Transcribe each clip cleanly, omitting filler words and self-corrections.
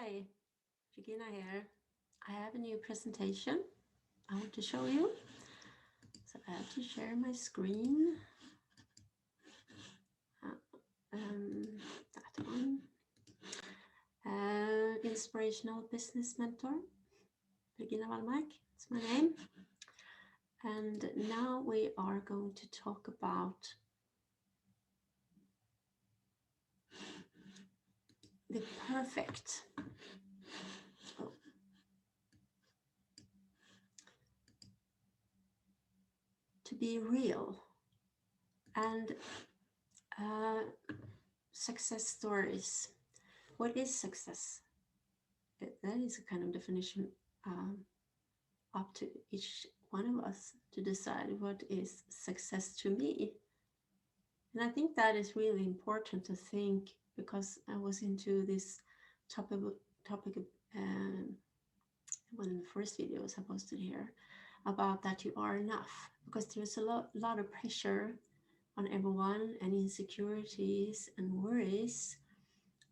Hi, Regina here. I have a new presentation I want to show you. So I have to share my screen. That one. Inspirational business mentor, Regina Wallmark. It's my name. And now we are going to talk about the perfect. Oh. To be real and success stories. What is success? That is a kind of definition up to each one of us to decide what is success to me. And I think that is really important to think, because I was into this topic one of the first videos I posted here about that you are enough, because there's a lot of pressure on everyone and insecurities and worries,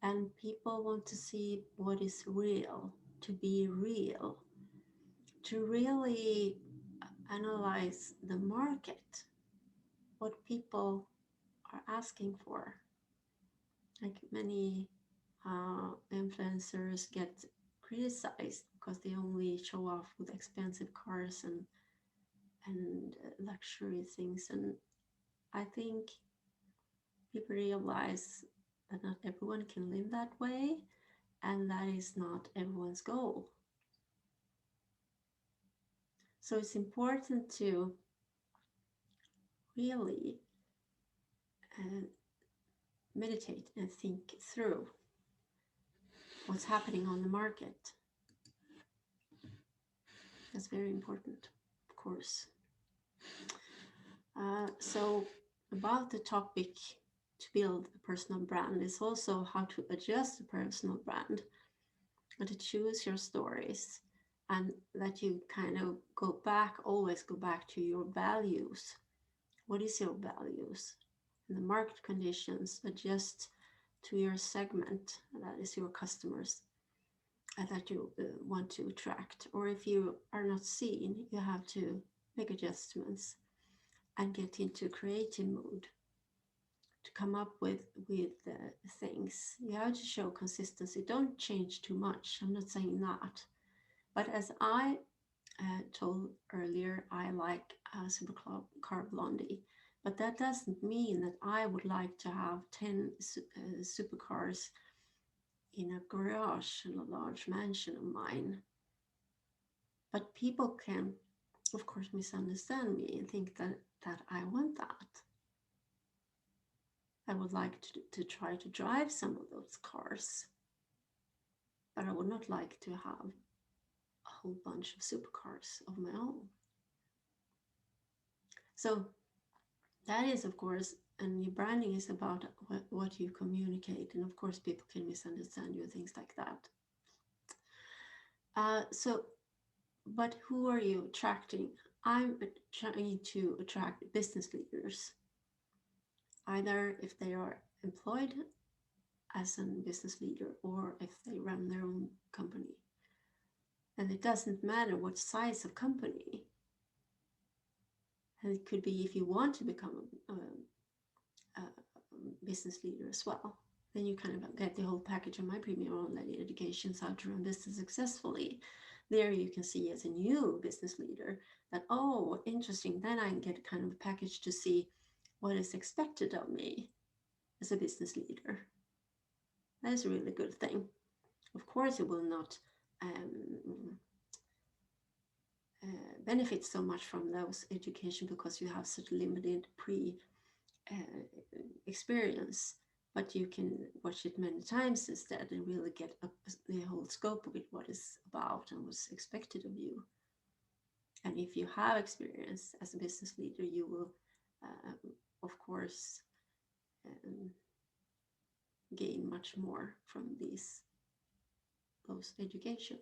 and people want to see what is real, to be real, to really analyze the market, what people are asking for. Like many influencers get criticized because they only show off with expensive cars and luxury things. And I think people realize that not everyone can live that way, and that is not everyone's goal. So it's important to really meditate and think through what's happening on the market. That's very important, of course. So about the topic to build a personal brand is also how to adjust a personal brand and to choose your stories, and that you kind of always go back to your values. What is your values? And the market conditions adjust to your segment, that is your customers, that you want to attract. Or if you are not seen, you have to make adjustments and get into creative mode to come up with things. You have to show consistency. Don't change too much. I'm not saying that. But as I told earlier, I like Supercar Blondie. But that doesn't mean that I would like to have 10 supercars in a garage in a large mansion of mine. But people can, of course, misunderstand me and think that I want that. I would like to try to drive some of those cars, but I would not like to have a whole bunch of supercars of my own. So that is, of course, and your branding is about what you communicate. And of course, people can misunderstand you and things like that. But who are you attracting? I'm trying to attract business leaders, either if they are employed as a business leader or if they run their own company. And it doesn't matter what size of company. And it could be if you want to become a business leader as well. Then you kind of get the whole package on my premium online educations, how to run business successfully. There you can see as a new business leader that, oh, interesting. Then I can get kind of a package to see what is expected of me as a business leader. That is a really good thing. Of course, it will not benefit so much from those education because you have such limited experience, but you can watch it many times instead and really get the whole scope of it, what it's about and what's expected of you. And if you have experience as a business leader, you will of course gain much more from those educations,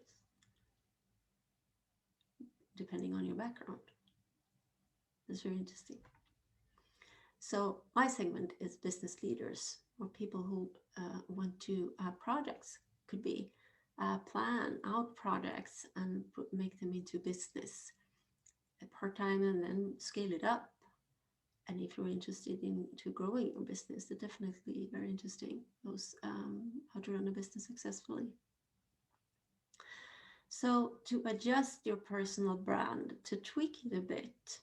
depending on your background. That's very interesting. So my segment is business leaders or people who want to have projects. Could be plan out projects and make them into business part-time, and then scale it up. And if you're interested in to growing your business, they're definitely very interesting. Those how to run a business successfully. So to adjust your personal brand, to tweak it a bit,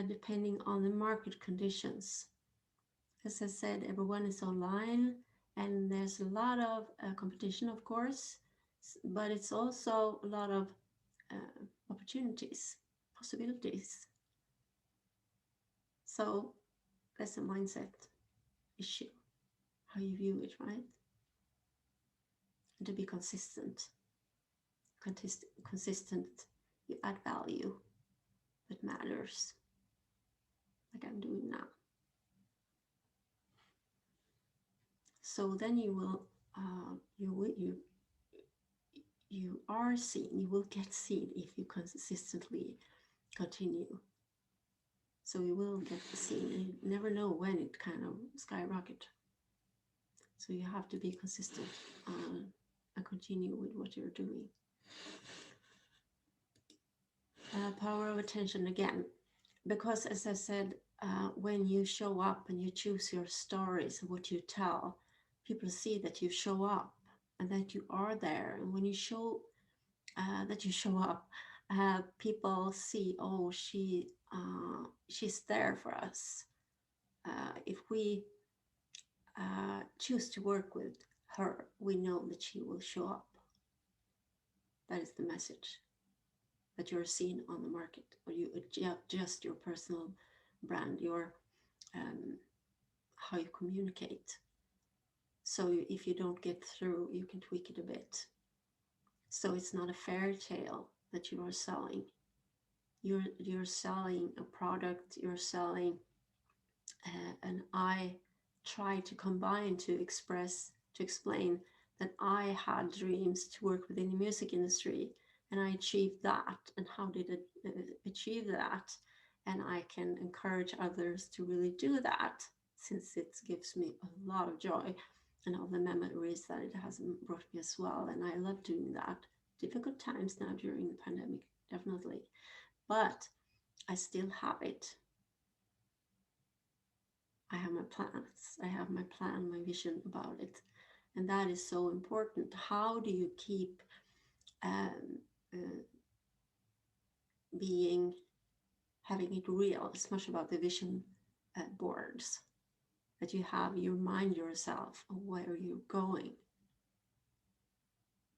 depending on the market conditions. As I said, everyone is online, and there's a lot of competition, of course, but it's also a lot of opportunities, possibilities. So that's a mindset issue, how you view it, right? And to be consistent. Consistent, you add value that matters, like I'm doing now. So then you will, you are seen. You will get seen if you consistently continue. So you will get seen, and you never know when it kind of skyrocket. So you have to be consistent and continue with what you're doing. Power of attention again, because as I said, when you show up and you choose your stories and what you tell, people see that you show up and that you are there. And when you show that you show up, people see, oh, she's there for us. If we choose to work with her, we know that she will show up. That is the message, that you're seen on the market, or you adjust your personal brand, your how you communicate. So if you don't get through, you can tweak it a bit. So it's not a fairy tale that you are selling. You're selling a product. You're selling, and I try to combine to explain that I had dreams to work within the music industry, and I achieved that. And how did I achieve that? And I can encourage others to really do that, since it gives me a lot of joy and all the memories that it has brought me as well. And I love doing that. Difficult times now during the pandemic, definitely, but I still have it. I have my plans. I have my plan, my vision about it. And that is so important. How do you keep um, uh, having it real? It's much about the vision boards, that you have, you remind yourself of where you're going,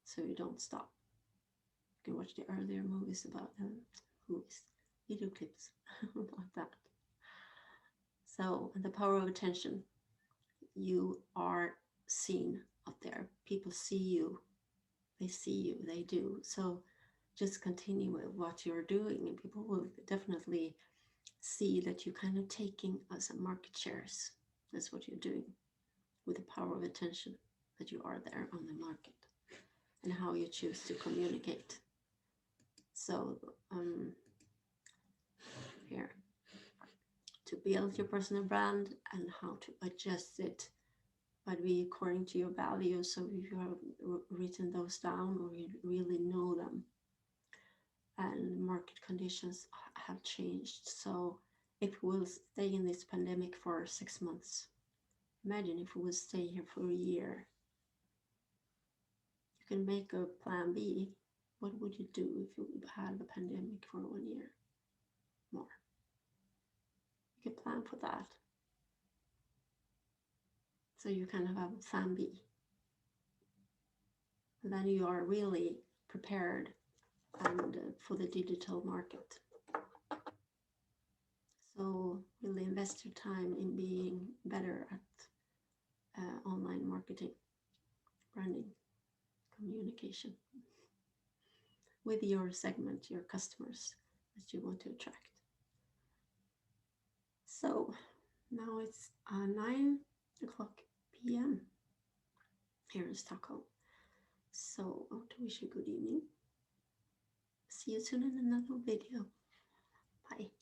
so you don't stop. You can watch the earlier movies about video clips about that. So, the power of attention. You are seen out there. People see you. They see you. They do. So just continue with what you're doing, and people will definitely see that you're kind of taking some market shares. That's what you're doing with the power of attention, that you are there on the market, and how you choose to communicate. So here, to build your personal brand and how to adjust it, but be according to your values. So if you have written those down, or you really know them, and market conditions have changed. So if we'll stay in this pandemic for 6 months, imagine if we would stay here for a year. You can make a plan B. What would you do if you had the pandemic for 1 year more? You can plan for that. So you kind of have a plan B. And then you are really prepared and for the digital market. So really invest your time in being better at online marketing, branding, communication with your segment, your customers that you want to attract. So now it's 9 o'clock p.m. here in Stockholm. So I want to wish you a good evening. See you soon in another video. Bye.